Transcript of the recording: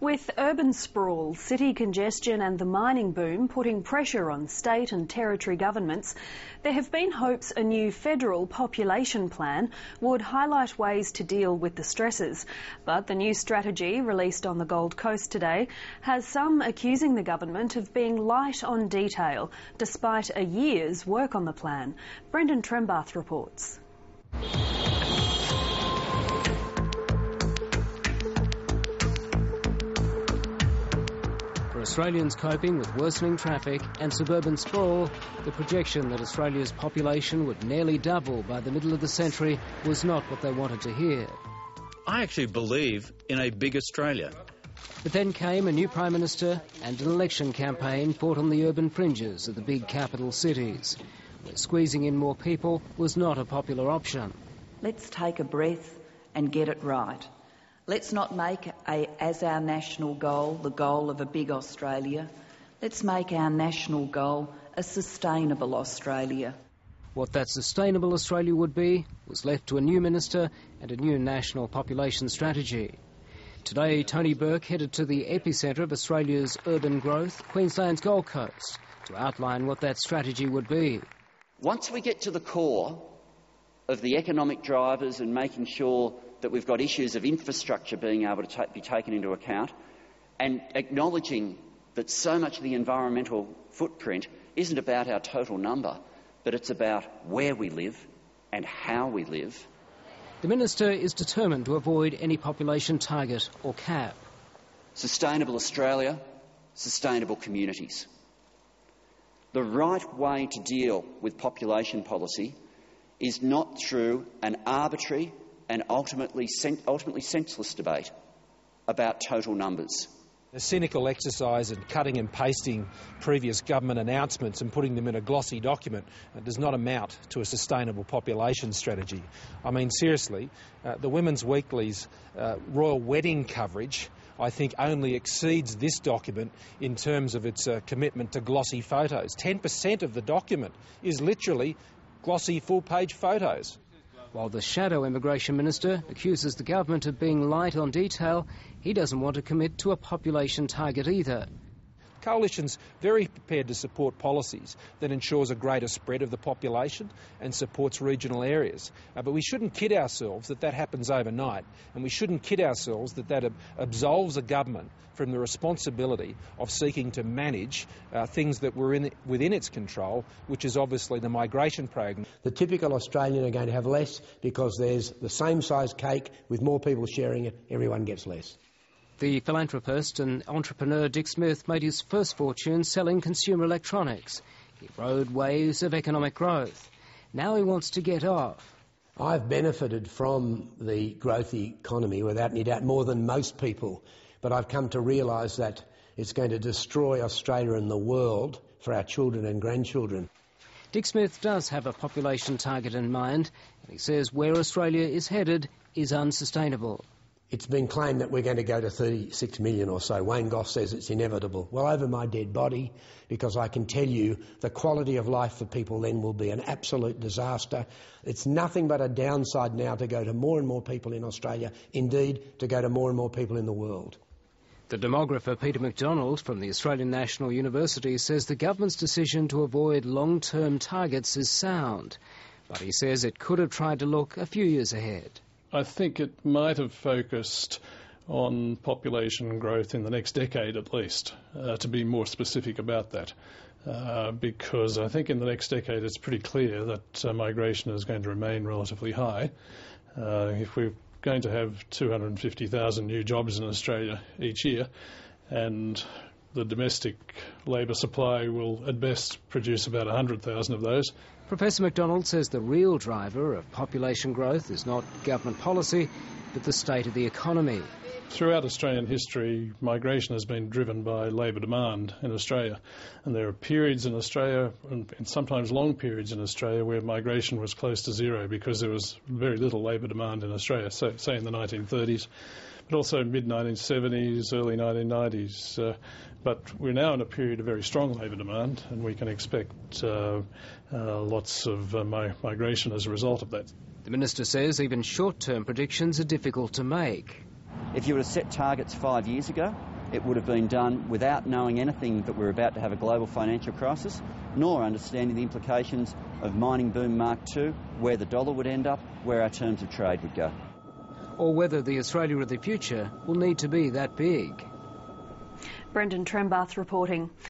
With urban sprawl, city congestion and the mining boom putting pressure on state and territory governments, there have been hopes a new federal population plan would highlight ways to deal with the stresses. But the new strategy, released on the Gold Coast today, has some accusing the government of being light on detail, despite a year's work on the plan. Brendan Trembath reports. Australians coping with worsening traffic and suburban sprawl, the projection that Australia's population would nearly double by the middle of the century was not what they wanted to hear. I actually believe in a big Australia. But then came a new Prime Minister and an election campaign fought on the urban fringes of the big capital cities, where squeezing in more people was not a popular option. Let's take a breath and get it right. Let's not make as our national goal the goal of a big Australia. Let's make our national goal a sustainable Australia. What that sustainable Australia would be was left to a new minister and a new national population strategy. Today, Tony Burke headed to the epicentre of Australia's urban growth, Queensland's Gold Coast, to outline what that strategy would be. Once we get to the core of the economic drivers and making sure that we've got issues of infrastructure being able to be taken into account, and acknowledging that so much of the environmental footprint isn't about our total number, but it's about where we live and how we live. The Minister is determined to avoid any population target or cap. Sustainable Australia, sustainable communities. The right way to deal with population policy is not through an arbitrary and ultimately senseless debate about total numbers. A cynical exercise in cutting and pasting previous government announcements and putting them in a glossy document does not amount to a sustainable population strategy. I mean, seriously, the Women's Weekly's royal wedding coverage, I think, only exceeds this document in terms of its commitment to glossy photos. 10% of the document is literally glossy full-page photos. While the shadow immigration minister accuses the government of being light on detail, he doesn't want to commit to a population target either. Coalition's very prepared to support policies that ensures a greater spread of the population and supports regional areas. But we shouldn't kid ourselves that that happens overnight, and we shouldn't kid ourselves that that absolves a government from the responsibility of seeking to manage things that were within its control, which is obviously the migration program. The typical Australian are going to have less because there's the same size cake with more people sharing it, everyone gets less. The philanthropist and entrepreneur Dick Smith made his first fortune selling consumer electronics. He rode waves of economic growth. Now he wants to get off. I've benefited from the growthy economy without any doubt more than most people, but I've come to realise that it's going to destroy Australia and the world for our children and grandchildren. Dick Smith does have a population target in mind, and he says where Australia is headed is unsustainable. It's been claimed that we're going to go to 36 million or so. Wayne Goss says it's inevitable. Well, over my dead body, because I can tell you the quality of life for people then will be an absolute disaster. It's nothing but a downside now to go to more and more people in Australia, indeed to go to more and more people in the world. The demographer Peter MacDonald from the Australian National University says the government's decision to avoid long-term targets is sound, but he says it could have tried to look a few years ahead. I think it might have focused on population growth in the next decade at least, to be more specific about that, because I think in the next decade it's pretty clear that migration is going to remain relatively high. If we're going to have 250,000 new jobs in Australia each year, and the domestic labour supply will at best produce about 100,000 of those. Professor MacDonald says the real driver of population growth is not government policy, but the state of the economy. Throughout Australian history, migration has been driven by labour demand in Australia. And there are periods in Australia, and sometimes long periods in Australia, where migration was close to zero because there was very little labour demand in Australia, so, say in the 1930s, but also mid-1970s, early 1990s. But we're now in a period of very strong labour demand, and we can expect lots of migration as a result of that. The Minister says even short-term predictions are difficult to make. If you were to set targets 5 years ago, it would have been done without knowing anything that we're about to have a global financial crisis, nor understanding the implications of mining boom Mark II, where the dollar would end up, where our terms of trade would go. Or whether the Australia of the future will need to be that big. Brendan Trembath reporting.